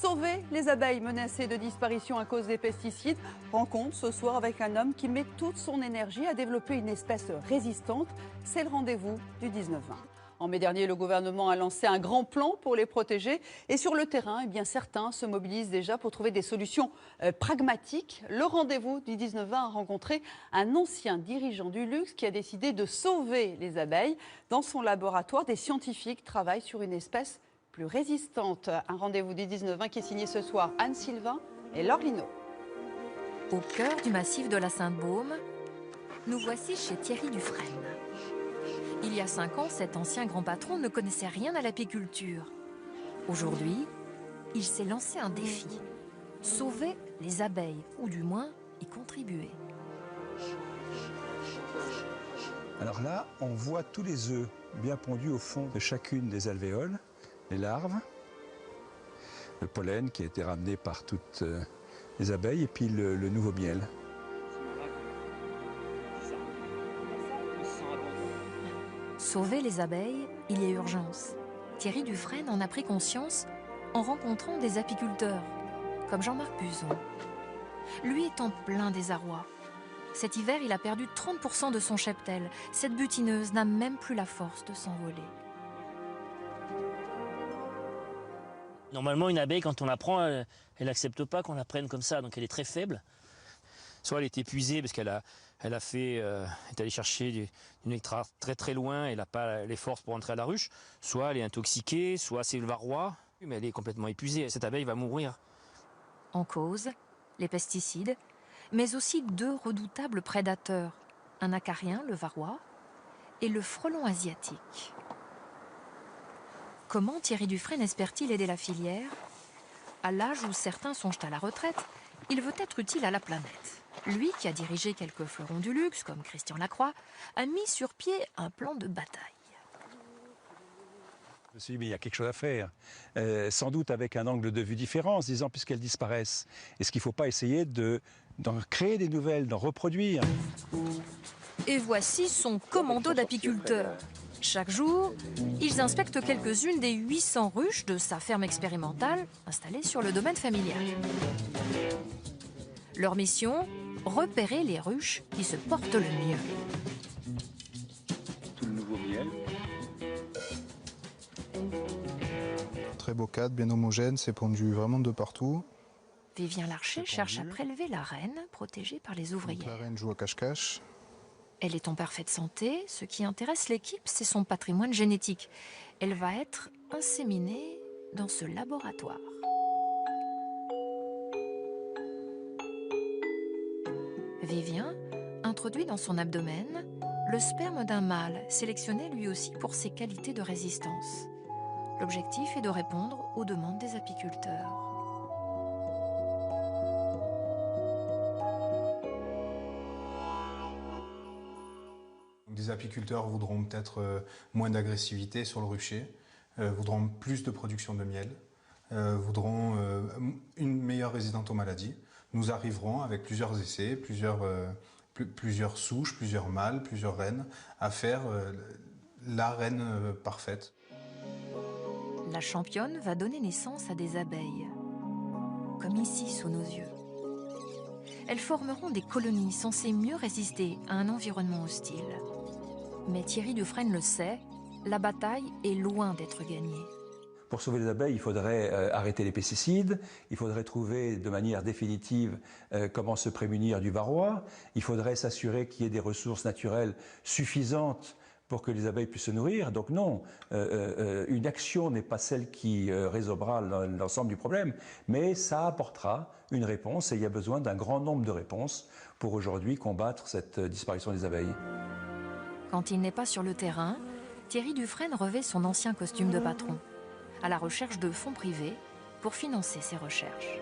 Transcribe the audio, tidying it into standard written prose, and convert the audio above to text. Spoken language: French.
Sauver les abeilles menacées de disparition à cause des pesticides. Rencontre ce soir avec un homme qui met toute son énergie à développer une espèce résistante. C'est le rendez-vous du 19-20. En mai dernier, le gouvernement a lancé un grand plan pour les protéger. Et sur le terrain, eh bien, certains se mobilisent déjà pour trouver des solutions pragmatiques. Le rendez-vous du 19-20 a rencontré un ancien dirigeant du luxe qui a décidé de sauver les abeilles. Dans son laboratoire, des scientifiques travaillent sur une espèce plus résistante. Un rendez-vous du 19-20 qui est signé ce soir Anne Sylvain et Laure Lino. Au cœur du massif de la Sainte-Baume, nous voici chez Thierry Dufresne. Il y a 5 ans, cet ancien grand patron ne connaissait rien à l'apiculture. Aujourd'hui, il s'est lancé un défi. Sauver les abeilles, ou du moins y contribuer. Alors là, on voit tous les œufs bien pondus au fond de chacune des alvéoles, les larves, le pollen qui a été ramené par toutes les abeilles et puis le nouveau miel. Sauver les abeilles, il y a urgence. Thierry Dufresne en a pris conscience en rencontrant des apiculteurs, comme Jean-Marc Buzon. Lui est en plein désarroi. Cet hiver, il a perdu 30% de son cheptel. Cette butineuse n'a même plus la force de s'envoler. Normalement, une abeille, quand on la prend, elle n'accepte pas qu'on la prenne comme ça, donc elle est très faible. Soit elle est épuisée parce qu'elle est allée chercher du nectar très très loin, elle n'a pas les forces pour entrer à la ruche. Soit elle est intoxiquée, soit c'est le varroa, mais elle est complètement épuisée. Cette abeille va mourir. En cause, les pesticides, mais aussi 2 redoutables prédateurs. Un acarien, le varroa, et le frelon asiatique. Comment Thierry Dufresne espère-t-il aider la filière? À l'âge où certains songent à la retraite, il veut être utile à la planète. Lui, qui a dirigé quelques fleurons du luxe, comme Christian Lacroix, a mis sur pied un plan de bataille. Je me suis dit, mais il y a quelque chose à faire. Sans doute avec un angle de vue différent, en se disant, puisqu'elles disparaissent, est-ce qu'il ne faut pas essayer d'en créer des nouvelles, d'en reproduire? Et voici son commando d'apiculteurs. Chaque jour, ils inspectent quelques-unes des 800 ruches de sa ferme expérimentale installée sur le domaine familial. Leur mission, repérer les ruches qui se portent le mieux. Tout le nouveau miel. Très beau cadre, bien homogène, c'est pondu vraiment de partout. Vivien Larcher cherche à prélever la reine, protégée par les ouvrières. La reine joue à cache-cache. Elle est en parfaite santé. Ce qui intéresse l'équipe, c'est son patrimoine génétique. Elle va être inséminée dans ce laboratoire. Vivien introduit dans son abdomen le sperme d'un mâle, sélectionné lui aussi pour ses qualités de résistance. L'objectif est de répondre aux demandes des apiculteurs. Des apiculteurs voudront peut-être moins d'agressivité sur le rucher, voudront plus de production de miel, voudront une meilleure résistance aux maladies. Nous arriverons avec plusieurs essais, plusieurs souches, plusieurs mâles, plusieurs reines, à faire la reine parfaite. La championne va donner naissance à des abeilles, comme ici sous nos yeux. Elles formeront des colonies censées mieux résister à un environnement hostile. Mais Thierry Dufresne le sait, la bataille est loin d'être gagnée. Pour sauver les abeilles, il faudrait arrêter les pesticides, il faudrait trouver de manière définitive comment se prémunir du varroa, il faudrait s'assurer qu'il y ait des ressources naturelles suffisantes pour que les abeilles puissent se nourrir. Donc non, une action n'est pas celle qui résolvera l'ensemble du problème, mais ça apportera une réponse et il y a besoin d'un grand nombre de réponses pour aujourd'hui combattre cette disparition des abeilles. Quand il n'est pas sur le terrain, Thierry Dufresne revêt son ancien costume de patron, à la recherche de fonds privés pour financer ses recherches.